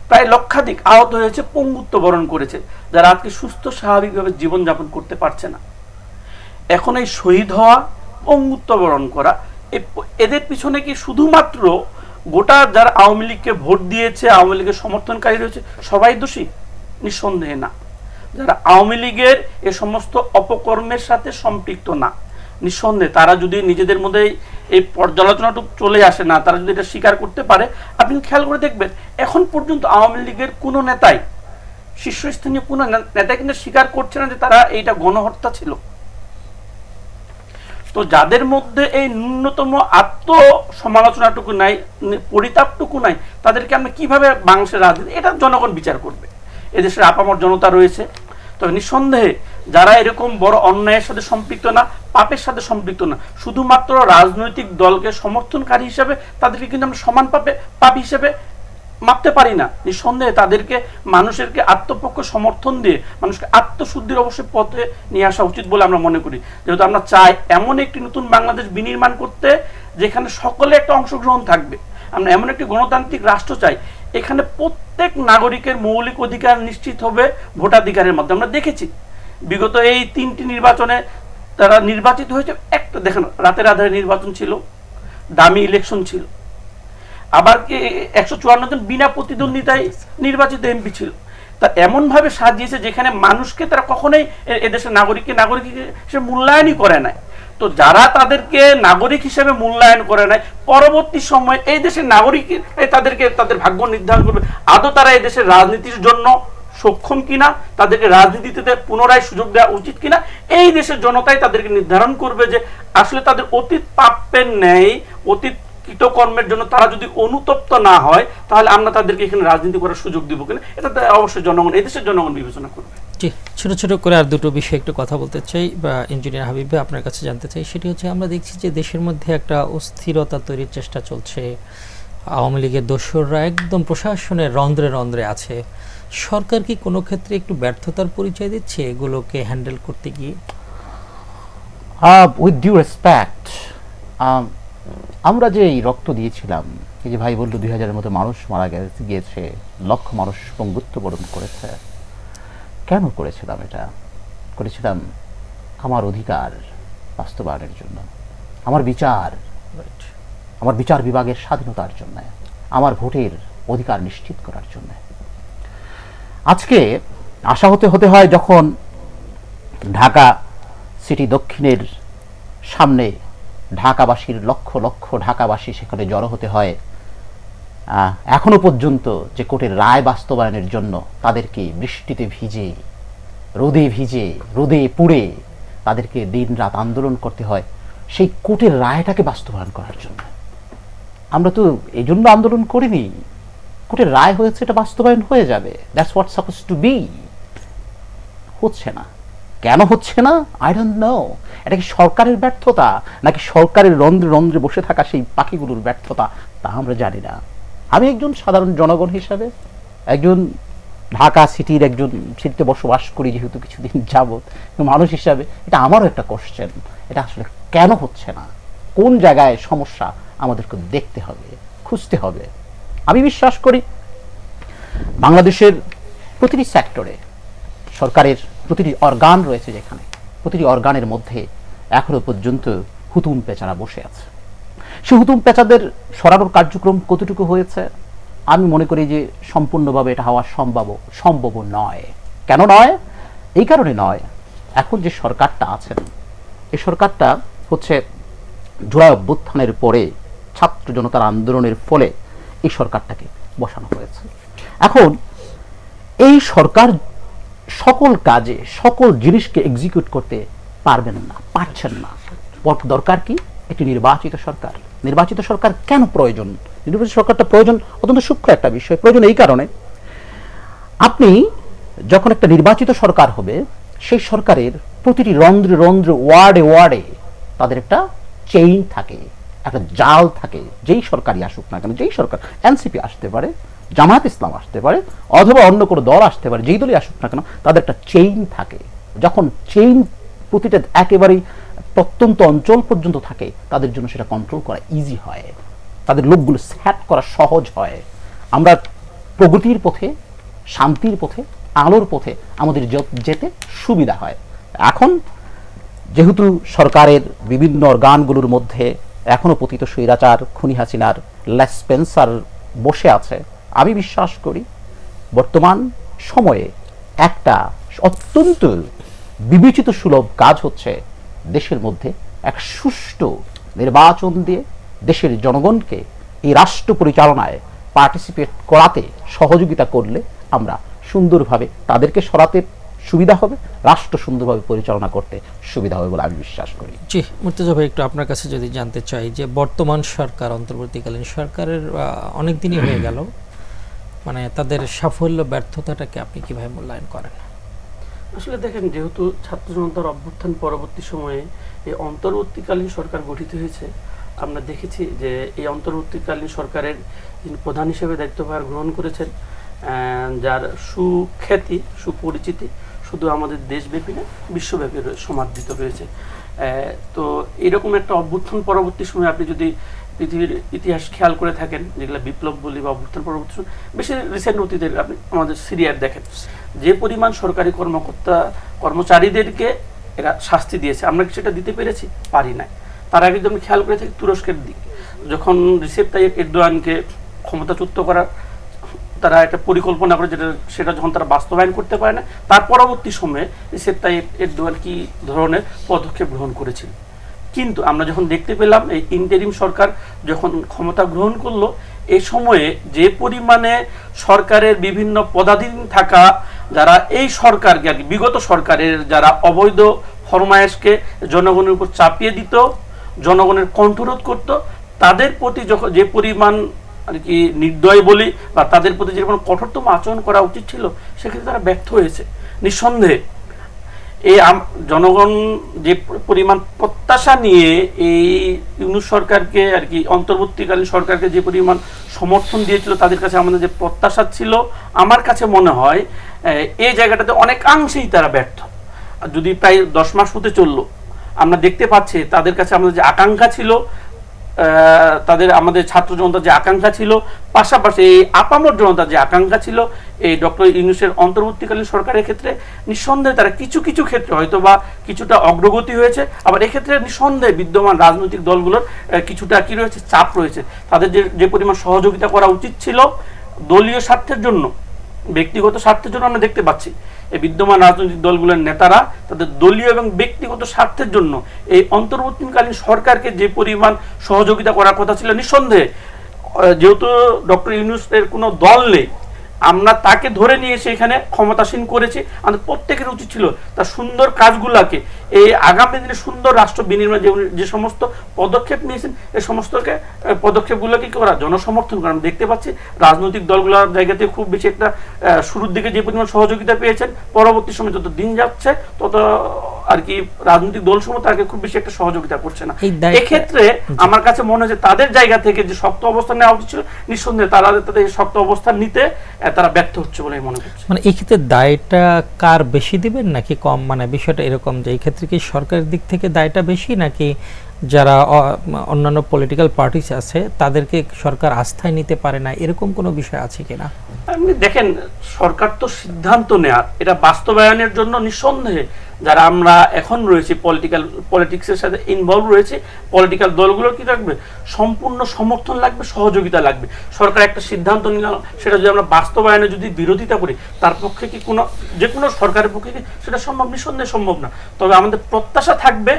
প্রায় লক্ষাধিক আহত হয়েছে, পঙ্গুত্ব বরণ করেছে, যারা আজকে সুস্থ স্বাভাবিকভাবে জীবনযাপন করতে পারছে না। এখন এই শহীদ হওয়া, পঙ্গুত্ব বরণ করা, এদের পিছনে কি শুধুমাত্র গোটা যারা আওয়ামী লীগকে ভোট দিয়েছে, আওয়ামী লীগের সমর্থনকারী রয়েছে, সবাই দোষী? নিঃসন্দেহে না। যারা আওয়ামী লীগের এ সমস্ত অপকর্মের সাথে সম্পৃক্ত না, নিঃসন্দেহে তারা যদি নিজেদের মধ্যে এই পর্যালোচনাটুকু চলে আসে না, তারা যদি এটা স্বীকার করতে পারে, আপনি খেয়াল করে দেখবেন এখন পর্যন্ত আওয়ামী লীগের কোনো নেতাই, শীর্ষস্থানীয় কোনো নেতাই কিন্তু স্বীকার করছে না যে তারা এইটা গণহত্যা ছিল। তো যাদের মধ্যে এই ন্যূনতম আত্মসমালোচনাটুকু নাই, পরিতাপটুকু নাই, তাদেরকে আমরা কিভাবে বাংলাদেশের রাজনীতি, এটা জনগণ বিচার করবে। এদেশের আপামর জনতা রয়েছে। তবে নিঃসন্দেহে যারা এরকম বড় অন্যায়ের সাথে সম্পৃক্ত না, পাপের সাথে সম্পৃক্ত না, শুধুমাত্র রাজনৈতিক দলকে সমর্থনকারী হিসেবে তাদেরকে কিন্তু আমরা সমান পাপী হিসেবে মাপতে পারি না। নিঃসন্দেহে তাদেরকে মানুষেরকে আত্মপক্ষ সমর্থন দিয়ে মানুষকে আত্মশুদ্ধির অবশ্যই পথে নিয়ে আসা উচিত বলে আমরা মনে করি। যেহেতু আমরা চাই এমন একটি নতুন বাংলাদেশ বিনির্মাণ করতে, যেখানে সকলে একটা অংশগ্রহণ থাকবে। আমরা এমন একটি গণতান্ত্রিক রাষ্ট্র চাই, এখানে প্রত্যেক নাগরিকের মৌলিক অধিকার নিশ্চিত হবে ভোটাধিকারের মাধ্যমে। আমরা দেখেছি বিগত এই 3টি নির্বাচনে তারা নির্বাচিত হয়েছে, একটা দেখেন রাতের আধারে নির্বাচন ছিল, দামি ইলেকশন ছিল, আবার কি 154 জন বিনা প্রতিদ্বন্দ্বিতায় নির্বাচিত এমপি ছিল। তা এমন ভাবে সাজিয়েছে যেখানে মানুষকে তারা কখনোই এদেশের নাগরিক হিসেবে মূল্যায়নই করে নাই। তো যারা তাদেরকে নাগরিক হিসেবে মূল্যায়ন করে নাই, পরবর্তী সময় এই দেশের নাগরিক তাদেরকে তাদের ভাগ্য নির্ধারণ করবে আদৌ তারা এই দেশের রাজনীতির জন্য সক্ষম কিনা, তাদেরকে রাজনীতিতে পুনরায় সুযোগ দেওয়া উচিত কিনা, এই দেশের জনতাই তাদেরকে নির্ধারণ করবে যে আসলে তাদের অতীত পাপের ন্যায়, অতীত কৃতকর্মের জন্য তারা যদি অনুতপ্ত না হয়, তাহলে আমরা তাদেরকে এখানে রাজনীতি করার সুযোগ দিব কিনা, এটা অবশ্যই জনগণ, এই দেশের জনগণ বিবেচনা করবে। জি, ছোট ছোট করে আর দুটো বিষয়ে একটু কথা বলতে চাই, বা ইঞ্জিনিয়ার হাবিব ভাই আপনার কাছে জানতে চাই। সেটি হচ্ছে, আমরা দেখছি যে দেশের মধ্যে একটা অস্থিরতা তৈরির চেষ্টা চলছে। আওয়ামী লীগের দোসররা একদম প্রশাসনের রন্ধ্রে রন্ধ্রে আছে। সরকার কি কোনো ক্ষেত্রে একটু ব্যর্থতার পরিচয় দিচ্ছে এগুলোকে হ্যান্ডেল করতে গিয়ে? উইথ ডিউ রেসপেক্ট, আমরা যে এই রক্ত দিয়েছিলাম, এই যে ভাই বললো 2000-এর মতো মানুষ মারা গিয়েছে, লক্ষ মানুষ পঙ্গুত্ব বরণ করেছে, কেন করেছিলাম? এটা করেছিলাম আমার অধিকার বাস্তবায়নের জন্য, আমার বিচার বিভাগের স্বাধীনতার জন্য, আমার ভোটের অধিকার নিশ্চিত করার জন্য। আজকে আশাহত হতে হয় যখন ঢাকা সিটি দক্ষিণের সামনে ঢাকাবাসীর লক্ষ লক্ষ ঢাকাবাসী সেখানে জড়ো হতে হয়, এখনো পর্যন্ত যে কোর্টের রায় বাস্তবায়নের জন্য তাদেরকে বৃষ্টিতে ভিজে, রোদে পুড়ে তাদেরকে দিন রাত আন্দোলন করতে হয় সেই কোর্টের রায়টাকে বাস্তবায়ন করার জন্য। আমরা তো এই জন্য আন্দোলন করিনি, কোর্টের রায় হয়েছে, এটা বাস্তবায়ন হয়ে যাবে, that's what suppose to be. হচ্ছে না, কেন হচ্ছে না? I don't know. এটা কি সরকারের ব্যর্থতা, নাকি সরকারের রন্ধ্রে রন্ধ্রে বসে থাকা সেই পাখিগুলোর ব্যর্থতা, তা আমরা জানি না। আমি একজন সাধারণ জনগণ হিসাবে, একজন ঢাকা সিটির একজন সিটিতে বসবাস করি যেহেতু কিছুদিন যাবত, মানুষ হিসাবে এটা আমারও একটা কোশ্চেন, এটা আসলে কেন হচ্ছে না, কোন জায়গায় সমস্যা আমাদেরকে দেখতে হবে, খুঁজতে হবে। আমি বিশ্বাস করি বাংলাদেশের প্রতিটি সেক্টরে সরকারের প্রতিটি অর্গান রয়েছে, যেখানে প্রতিটি অর্গানের মধ্যে এখনো পর্যন্ত হুতুম পেঁচারা বসে আছে। সে হুতুম পেঁচাদের সরানোর কার্যক্রম কতটুকু হয়েছে আমি মনে করি যে সম্পূর্ণভাবে এটা হওয়া সম্ভব নয়। কেন নয়? এই কারণে নয়, এখন যে সরকারটা আছেন এই সরকারটা হচ্ছে জুলাই অভ্যুত্থানের পরে ছাত্র জনতার আন্দোলনের ফলে এই সরকারটাকে বসানো হয়েছে। এখন এই সরকার সকল কাজে সকল জিনিসকে এক্সিকিউট করতে পারবেন না, পারছেন না। দরকার কি? একটি নির্বাচিত সরকার। নির্বাচিত সরকার কেন প্রয়োজন? নির্বাচিত সরকারটা প্রয়োজন অত্যন্ত সূক্ষ্ম একটা বিষয়। প্রয়োজন এই কারণে, আপনি যখন একটা নির্বাচিত সরকার হবে সেই সরকারের প্রতিটি রন্ধ্রে রন্ধ্রে ওয়ার্ডে ওয়ার্ডে তাদের একটা চেইন থাকে, একটা জাল থাকে। যেই সরকারই আসুক না কেন, যেই সরকার, এনসিপি আসতে পারে, জামায়াত ইসলাম আসতে পারে, অথবা অন্য কোনো দল আসতে পারে, যেই দলই আসুক না কেন তাদের একটা চেইন থাকে। যখন চেইন প্রতিটা একেবারেই প্রত্যন্ত অঞ্চল পর্যন্ত থাকে তাদের জন্য সেটা কন্ট্রোল করা ইজি হয়, তাদের লোকগুলো সেট করা সহজ হয়। আমরা প্রগতির পথে, শান্তির পথে, আলোর পথে আমাদের যেতে সুবিধা হয়। এখন যেহেতু সরকারের বিভিন্ন অর্গানগুলোর মধ্যে এখনো পতিত স্বৈরাচার খুনি হাসিনার লেসপেন্সার বসে আছে, আমি বিশ্বাস করি বর্তমান সময়ে একটা অত্যন্ত বিবেচিত সুলভ কাজ হচ্ছে দেশের মধ্যে এক সুষ্ঠু নির্বাচন দিয়ে দেশের জনগণকে এই রাষ্ট্র পরিচালনায় পার্টিসিপেট করাতে সহযোগিতা করলে আমরা সুন্দরভাবে তাদেরকে সরাতে সুবিধা হবে, রাষ্ট্র সুন্দরভাবে পরিচালনা করতে সুবিধা হবে বলে আমি বিশ্বাস করি। জি, মুর্তজা ভাই, একটু আপনার কাছে যদি জানতে চাই যে বর্তমান সরকার, অন্তর্বর্তীকালীন সরকারের অনেক দিনই হয়ে গেল, মানে তাদের সাফল্য ব্যর্থতাটাকে আপনি কিভাবে মূল্যায়ন করেন? আসলে দেখেন, যেহেতু ছাত্র জনতার অভ্যুত্থান পরবর্তী সময়ে এই অন্তর্বর্তীকালীন সরকার গঠিত হয়েছে, আমরা দেখেছি যে এই অন্তর্বর্তীকালীন সরকারের যিনি প্রধান হিসেবে দায়িত্বভার গ্রহণ করেছেন, যার সুখ্যাতি, সুপরিচিতি শুধু আমাদের দেশব্যাপী না বিশ্বব্যাপী সমাদৃত রয়েছে। তো এরকম একটা অভ্যুত্থান পরবর্তী সময়ে আপনি যদি পৃথিবীর ইতিহাস খেয়াল করে থাকেন, যেগুলো বিপ্লব বলি বা অভ্যুত্থান পরবর্তী সময়, বেশি রিসেন্ট অতীতের আপনি আমাদের সিরিয়ার দেখেন, যে পরিমাণ সরকারি কর্মচারীদেরকে এরা শাস্তি দিয়েছে, আমরা কি সেটা দিতে পেরেছি? পারি নাই। তার আগে যদি খেয়াল করে থাকি তুরস্কের দিক, যখন রিসেপ তাইয়েপ এরদোয়ানকে ক্ষমতাচ্যুত করার তারা একটা পরিকল্পনা করে, সেটা যখন তারা বাস্তবায়ন করতে পারে না, তার পরবর্তী সময়ে রিসেপ তাইয়েপ এরদোয়ান কি ধরনের পদক্ষেপ গ্রহণ করেছিল। কিন্তু আমরা যখন দেখতে পেলাম এই ইন্টারিম সরকার যখন ক্ষমতা গ্রহণ করলো, এই সময়ে যে পরিমাণে সরকারের বিভিন্ন পদাধীন থাকা যারা এই সরকারকে আর কি বিগত সরকারের যারা অবৈধ ফরমায়েশকে জনগণের উপর চাপিয়ে দিত, জনগণের কণ্ঠরোধ করত, তাদের প্রতি যখন যে পরিমাণ আর কি নির্দয় বলি বা তাদের প্রতি যে পরিমাণ কঠোরতম আচরণ করা উচিত ছিল, সেক্ষেত্রে তারা ব্যর্থ হয়েছে নিঃসন্দেহে। এই জনগণ যে পরিমাণ প্রত্যাশা নিয়ে এই ইউনূস সরকারকে আর কি অন্তর্বর্তীকালীন সরকারকে যে পরিমাণ সমর্থন দিয়েছিল, তাদের কাছে আমাদের যে প্রত্যাশা ছিল, আমার কাছে মনে হয় এই জায়গাটাতে অনেকাংশেই তারা ব্যর্থ। যদি প্রায় 10 মাস হতে চললো, আমরা দেখতে পাচ্ছি তাদের কাছে আমাদের যে আকাঙ্ক্ষা ছিল, আমাদের ছাত্র জনতার যে আকাঙ্ক্ষা ছিল, পাশাপাশি এই আপামর জনতার যে আকাঙ্ক্ষা ছিল, এই ডক্টর ইউনূসের অন্তর্বর্তীকালীন সরকারের ক্ষেত্রে নিঃসন্দেহে তারা কিছু কিছু ক্ষেত্রে হয়তো বা কিছুটা অগ্রগতি হয়েছে, আবার এক্ষেত্রে নিঃসন্দেহে বিদ্যমান রাজনৈতিক দলগুলোর কিছুটা কি রয়েছে, চাপ রয়েছে। তাদের যে পরিমাণ সহযোগিতা করা উচিত ছিল দলীয় স্বার্থের জন্য, ব্যক্তিগত স্বার্থের জন্য, আমরা দেখতে পাচ্ছি এই বিদ্যমান রাজনৈতিক দলগুলোর নেতারা তাদের দলীয় এবং ব্যক্তিগত স্বার্থের জন্য এই অন্তর্বর্তীকালীন সরকারকে যে পরিমাণ সহযোগিতা করার কথা ছিল, নিঃসন্দেহে যেহেতু ডক্টর ইউনূসের কোনো দল নেই, আমরা তাকে ধরে নিয়ে এসে এখানে ক্ষমতাসীন করেছি। আমাদের প্রত্যেকের উচিত ছিল তার সুন্দর কাজগুলোকে, এই আগামী দিনে সুন্দর রাষ্ট্র বিনির্মাণ যে সমস্ত পদক্ষেপ নিয়েছেন, এই সমস্ত পদক্ষেপগুলোকে কি করা, জনসমর্থন করা। আমরা দেখতে পাচ্ছি রাজনৈতিক দলগুলোর জায়গাতে খুব বেশি একটা শুরুর দিকে যে পরিমাণ সহযোগিতা পেয়েছেন, পরবর্তী সময় যত দিন যাচ্ছে তত আর কি রাজনৈতিক দলসমূহ তাকে খুব বেশি একটা সহযোগিতা করছে না। এই দায়িত্ব- এক্ষেত্রে আমার কাছে মনে হয় যে তাদের জায়গা থেকে যে শক্ত অবস্থান নেওয়া উচিত ছিল, নিঃসন্দেহে তারা তাদের এই শক্ত অবস্থান নিতে তারা ব্যর্থ হচ্ছে বলে আমি মনে করছি। মানে এই ক্ষেত্রে দায়টা কার বেশি দিবেন নাকি কম, মানে বিষয়টা এরকম যে এই ক্ষেত্রে কি সরকারের দিক থেকে দায়টা বেশি নাকি যারা অন্যান্য পলিটিক্যাল পার্টিস আছে তাদেরকে সরকার আস্থায় নিতে পারে না, এরকম কোনো বিষয় আছে কিনা? আপনি দেখেন, সরকার তো সিদ্ধান্ত নেয়ার, এটা বাস্তবায়নের জন্য নিঃসন্দেহে যারা আমরা এখন রয়েছি পলিটিক্সের সাথে ইনভলভ রয়েছে, পলিটিক্যাল দলগুলোর কি লাগবে, সম্পূর্ণ সমর্থন লাগবে, সহযোগিতা লাগবে। সরকার একটা সিদ্ধান্ত নিলাম, সেটা যদি আমরা বাস্তবায়নে যদি বিরোধিতা করি, তার পক্ষে কি কোনো, যে কোনো সরকারের পক্ষে কি সেটা সম্ভব? নিঃসন্দেহে সম্ভব না। তবে আমাদের প্রত্যাশা থাকবে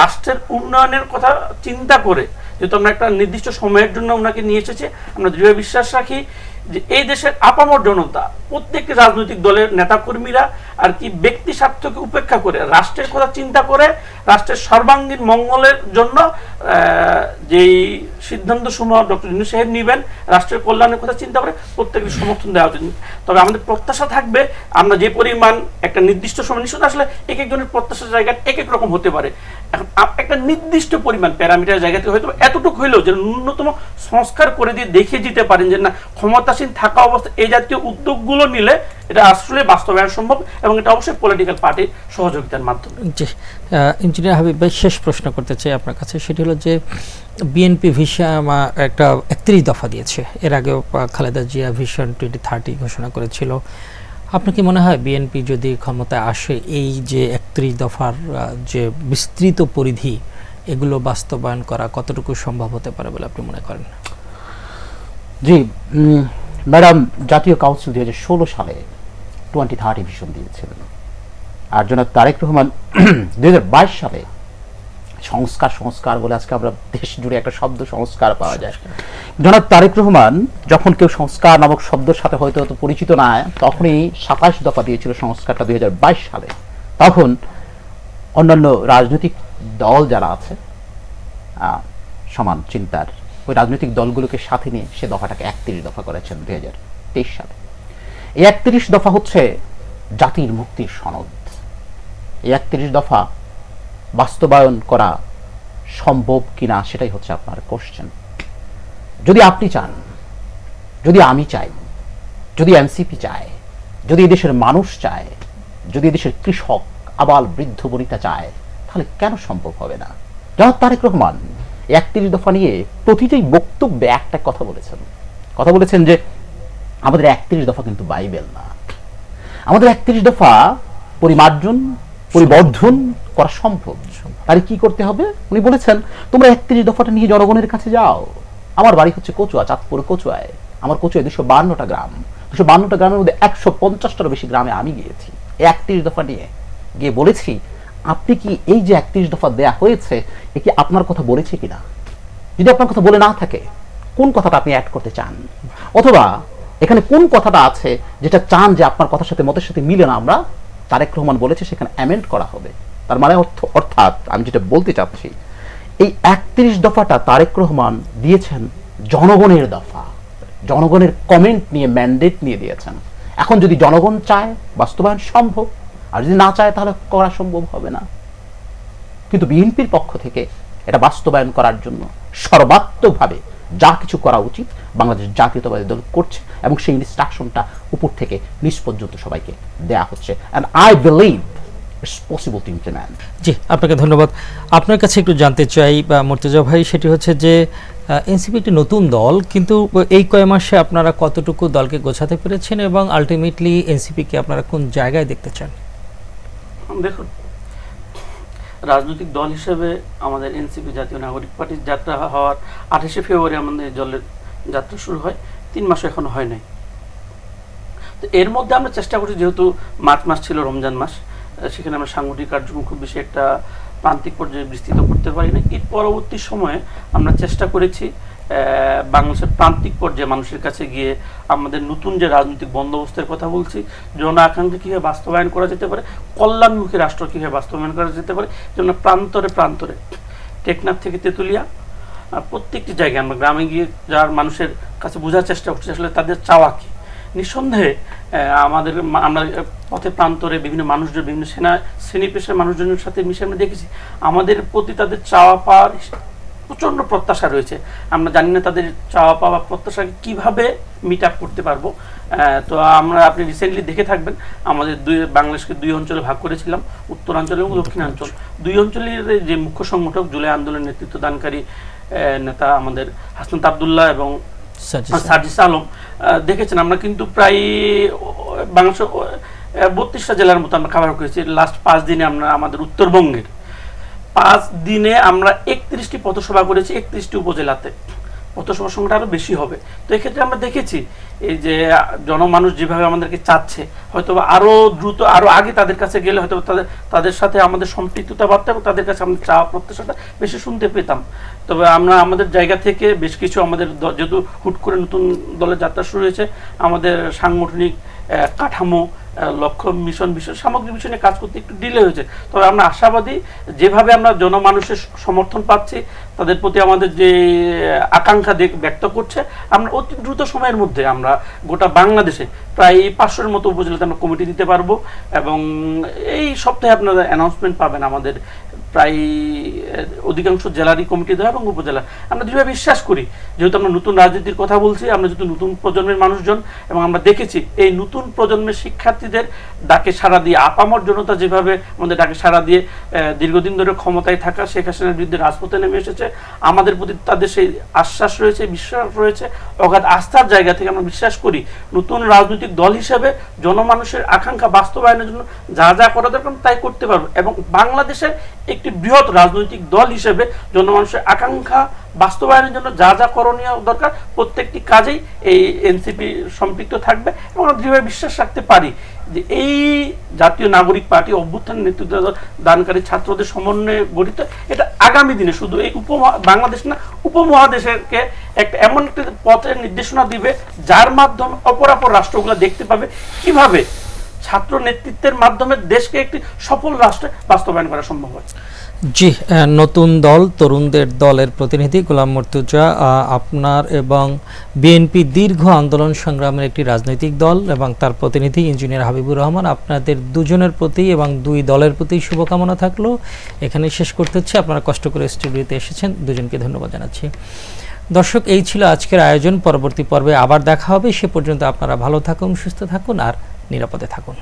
রাষ্ট্রের উন্নয়নের কথা চিন্তা করে, যেহেতু আমরা একটা নির্দিষ্ট সময়ের জন্য ওনাকে নিয়ে এসেছে, আমরা দৃঢ় বিশ্বাস রাখি যে এই দেশের আপামর জনতা, প্রত্যেকটি রাজনৈতিক দলের নেতাকর্মীরা আর কি ব্যক্তি স্বার্থকে উপেক্ষা করে রাষ্ট্রের কথা চিন্তা করে রাষ্ট্রের সর্বাঙ্গীন মঙ্গলের জন্য যেই সিদ্ধান্ত সমূহ ডক্টর ইউনূস সাহেব নেবেন, রাষ্ট্রের কল্যাণের কথা চিন্তা করে প্রত্যেকটি সমর্থন দেওয়া উচিত। তবে আমাদের প্রত্যাশা থাকবে আমরা যে পরিমাণ একটা নির্দিষ্ট সময়, নিশ্চয় আসলে এক একজনের প্রত্যাশার জায়গা এক এক রকম হতে পারে, এখন একটা নির্দিষ্ট পরিমাণ প্যারামিটার জায়গা থেকে হয়তো এতটুকু হইলেও যে ন্যূনতম সংস্কার করে দিয়ে দেখিয়ে দিতে পারেন যে না, ক্ষমতাসীন থাকা অবস্থা এই জাতীয় উদ্যোগগুলো নিলে এটা আসলে বাস্তবায়ন সম্ভব, এবং এটা অবশ্যই পলিটিক্যাল পার্টির সহযোগিতার মাধ্যমে। জি, ইঞ্জিনিয়ার হাবিব ভাই, শেষ প্রশ্ন করতে চাই আপনার কাছে, সেটি হলো যে বিএনপি ভিশন একটা 31 দফা দিয়েছে, এর আগেও খালেদা জিয়া ভিশন 2030 ঘোষণা করেছিল। আপনার কি মনে হয় বিএনপি যদি ক্ষমতায় আসে, এই যে 31 দফার যে বিস্তৃত পরিধি, এগুলো বাস্তবায়ন করা কতটুকু সম্ভব হতে পারে বলে আপনি মনে করেন? জি, ম্যাডাম, জাতীয় কাউন্সিল 2016 সালে 2030 ভিশন দিয়েছিলেন, আর জনাব তারেক রহমান 2022 সালে সংস্কার বলে আজকে আমরা দেশ জুড়ে একটা শব্দ সংস্কার পাওয়া যায়। জনাব তারেক রহমান যখন কেউ সংস্কার নামক শব্দের সাথে হয়তো পরিচিত না, তখনই 27 দফা দিয়েছিল সংস্কারটা 2022 সালে। তখন অন্যান্য রাজনৈতিক দল যারা আছে সমান চিন্তার, ওই রাজনৈতিক দলগুলোকে সাথে নিয়ে সে দফাটাকে 31 দফা করেছেন 2023 সালে। এই 31 দফা হচ্ছে জাতির মুক্তির সনদ। এই 31 দফা বাস্তবায়ন করা সম্ভব কিনা সেটাই হচ্ছে আপনার কোশ্চেন। যদি আপনি চান, যদি আমি চাই, যদি এনসিপি চায়, যদি এদেশের মানুষ চায়, যদি এদেশের কৃষক, আবাল বৃদ্ধ বনিতা চায়, তাহলে কেন সম্ভব হবে না? জনাব তারেক রহমান 31 দফা নিয়ে প্রতিটি বক্তব্যে একটা কথা বলেছেন যে আমাদের 31 দফা কিন্তু বাইবেল না, আমাদের 31 দফা পরিবর্ধন করা সম্ভব। তাহলে কি করতে হবে? উনি বলেছেন তোমরা 31 দফাটা নিয়ে জনগণের কাছে যাও। আমার বাড়ি হচ্ছে কচুয়া, চাঁদপুর কচুয়ায়। আমার কচুয়ায় 252টা গ্রাম, 252টা গ্রামের মধ্যে 150টারও বেশি গ্রামে আমি গিয়েছি। 31 দফা নিয়ে গিয়ে বলেছি আপনি কি এই যে 31 দফা দেয়া হয়েছে, এ কি আপনার কথা বলেছে কিনা? যদি আপনার কথা বলে না থাকে, কোন কথাটা আপনি অ্যাড করতে চান, অথবা এখানে কোন কথাটা আছে যেটা চান যে আপনার কথার সাথে মতের সাথে মিলে না, আমরা তারেক রহমান বলেছে সেখানে অ্যামেন্ড করা হবে। তার মানে অর্থাৎ আমি যেটা বলতে চাচ্ছি, এই 31 দফাটা তারেক রহমান দিয়েছেন জনগণের দফা, জনগণের কমেন্ট নিয়ে, ম্যান্ডেট নিয়ে দিয়েছেন। এখন যদি জনগণ চায় বাস্তবায়ন সম্ভব, আর যদি না চায় তাহলে করা সম্ভব হবে না। কিন্তু বিএনপির পক্ষ থেকে এটা বাস্তবায়ন করার জন্য সর্বাত্মকভাবে যা কিছু করা উচিত বাংলাদেশ জাতীয়তাবাদী দল করছে, এবং সেই ইনস্ট্রাকশনটা উপর থেকে নিচ পর্যন্ত সবাইকে দেয়া হচ্ছে। And I believe it's possible to implement. জি, আপনাকে ধন্যবাদ। আপনার কাছে একটু জানতে চাই মুর্তজা ভাই, সেটি হচ্ছে যে এনসিপি একটি নতুন দল, কিন্তু এই কয় মাসে আপনারা কতটুকু দলকে গোছাতে পেরেছেন, এবং আলটিমেটলি এনসিপিকে আপনারা কোন জায়গায় দেখতে চান? দেখুন, রাজনৈতিক দল হিসেবে আমাদের এনসিপি জাতীয় নাগরিক পার্টির যাত্রা হওয়ার 28শে ফেব্রুয়ারি আমাদের দলের যাত্রা শুরু হয়, 3 মাস এখনো হয় নাই। তো এর মধ্যে আমরা চেষ্টা করছি, যেহেতু মার্চ মাস ছিল রমজান মাস, সেখানে আমরা সাংগঠনিক কার্যক্রম খুব বেশি একটা প্রান্তিক পর্যায়ে বিস্তৃত করতে পারি না। এর পরবর্তী সময়ে আমরা চেষ্টা করেছি বাংলাদেশের প্রান্তিক পর্যায়ে মানুষের কাছে গিয়ে আমাদের নতুন যে রাজনৈতিক বন্দোবস্তের কথা বলছি, জন আকাঙ্ক্ষা কীভাবে বাস্তবায়ন করা যেতে পারে, কল্যাণমুখী রাষ্ট্র কীভাবে বাস্তবায়ন করা যেতে পারে, যেন প্রান্তরে টেকনাফ থেকে তেঁতুলিয়া প্রত্যেকটি জায়গায় আমরা গ্রামে গিয়ে যার মানুষের কাছে বোঝার চেষ্টা করছি আসলে তাদের চাওয়া কী, নিঃসন্দেহে আমাদের আমরা পথে প্রান্তরে বিভিন্ন মানুষজন, বিভিন্ন শ্রেণী পেশার মানুষজনের সাথে মিশে আমরা দেখেছি আমাদের প্রতি তাদের চাওয়া পাওয়ার প্রচণ্ড প্রত্যাশা রয়েছে। আমরা জানি না তাদের চাওয়া পাওয়া প্রত্যাশাকে কিভাবে মিট আপ করতে পারবো। তো আপনি রিসেন্টলি দেখে থাকবেন আমাদের বাংলাদেশকে 2 অঞ্চলে ভাগ করেছিলাম, উত্তরাঞ্চল এবং দক্ষিণাঞ্চল। 2 অঞ্চলের যে মুখ্য সংগঠক জুলাই আন্দোলনের নেতৃত্ব দানকারী নেতা আমাদের হাসনাত আবদুল্লাহ এবং সার্জিস আলম, দেখেছেন আমরা কিন্তু প্রায় বাংলাদেশের 32টা জেলার মতো আমরা কভার করেছি লাস্ট 5 দিনে। আমরা আমাদের উত্তরবঙ্গের 5 দিনে আমরা 31টি পথসভা করেছি 31টি উপজেলাতে। পথসভার সংখ্যাটা আরো বেশি হবে। তো এক্ষেত্রে আমরা দেখেছি এই যে জনমানুষ যেভাবে আমাদেরকে চাচ্ছে, হয়তো আরো দ্রুত আরো আগে তাদের কাছে গেলে হয়তো তাদের সাথে আমাদের সম্পৃক্ততা বাড়তো এবং তাদের কাছে আমাদের চাওয়া প্রত্যাশাটা বেশি শুনতে পেতাম। তবে আমরা আমাদের জায়গা থেকে বেশ কিছু আমাদের যেহেতু হুট করে নতুন দলের যাত্রা শুরু হয়েছে, আমাদের সাংগঠনিক কাঠামো, লক্ষ্য, মিশন, বিষয় সামগ্রিক বিষয় কাজ করতে একটু ডিলে হয়েছে। তবে আমরা আশাবাদী যেভাবে আমরা জনমানুষের সমর্থন পাচ্ছি, তাদের প্রতি আমাদের যে আকাঙ্ক্ষা ব্যক্ত করছে, আমরা অতি দ্রুত সময়ের মধ্যে আমরা গোটা বাংলাদেশে প্রায় 500-এর মতো উপজেলাতে আমরা কমিটি দিতে পারবো এবং এই সপ্তাহে আপনারা অ্যানাউন্সমেন্ট পাবেন আমাদের প্রায় অধিকাংশ জেলারই কমিটি দেওয়া এবং উপজেলা। আমরা দৃঢ়ভাবে বিশ্বাস করি, যেহেতু আমরা নতুন রাজনীতির কথা বলছি, আমরা যেহেতু নতুন প্রজন্মের মানুষজন এবং আমরা দেখেছি এই নতুন প্রজন্মের শিক্ষার্থীদের ডাকে সাড়া দিয়ে আপামর জনতা যেভাবে আমাদের ডাকে সাড়া দিয়ে দীর্ঘদিন ধরে ক্ষমতায় থাকা শেখ হাসিনার বিরুদ্ধে রাজপথে নেমে এসেছে, আমাদের প্রতি তাদের সেই আশ্বাস রয়েছে, বিশ্বাস রয়েছে, অগাধ আস্থার জায়গা থেকে আমরা বিশ্বাস করি নতুন রাজনৈতিক দল হিসেবে জনমানুষের আকাঙ্ক্ষা বাস্তবায়নের জন্য যা যা করা দরকার তাই করতে পারবো এবং বাংলাদেশের একটি বৃহৎ রাজনৈতিক দল হিসেবে জনমানুষের আকাঙ্ক্ষা বাস্তবায়নের জন্য যা যা করণীয় দরকার প্রত্যেকটি কাজেই এই এনসিপি সম্পৃক্ত থাকবে এবং আমরা দৃঢ়ভাবে বিশ্বাস রাখতে পারি যে এই জাতীয় নাগরিক পার্টি অভ্যুত্থান নেতৃত্ব দানকারী ছাত্রদের সমন্বয়ে গঠিত, এটা আগামী দিনে শুধু এই বাংলাদেশ না উপমহাদেশকে একটা এমন একটা পথের নির্দেশনা দিবে যার মাধ্যমে অপরাপর রাষ্ট্রগুলো দেখতে পাবে কিভাবে ছাত্র নেতৃত্বের মাধ্যমে দেশকে একটি সফল রাষ্ট্রে বাস্তবায়ন করা সম্ভব হয়। জি, নতুন দল, তরুণদের দলের প্রতিনিধি গোলাম মুর্তজা, আপনার এবং বিএনপি দীর্ঘ আন্দোলন সংগ্রামের একটি রাজনৈতিক দল এবং তার প্রতিনিধি ইঞ্জিনিয়ার হাবিবুর রহমান, আপনাদের দুজনের প্রতি এবং 2 দলের প্রতি শুভকামনা থাকলো। এখানে শেষ করতে হচ্ছে। আপনারা কষ্ট করে স্টুডিওতে এসেছেন, দুজনকে ধন্যবাদ জানাচ্ছি। দর্শক, এই ছিল আজকের আয়োজন। পরবর্তী পর্বে আবার দেখা হবে। সে পর্যন্ত আপনারা ভালো থাকুন, সুস্থ থাকুন আর নিরাপদে থাকুন।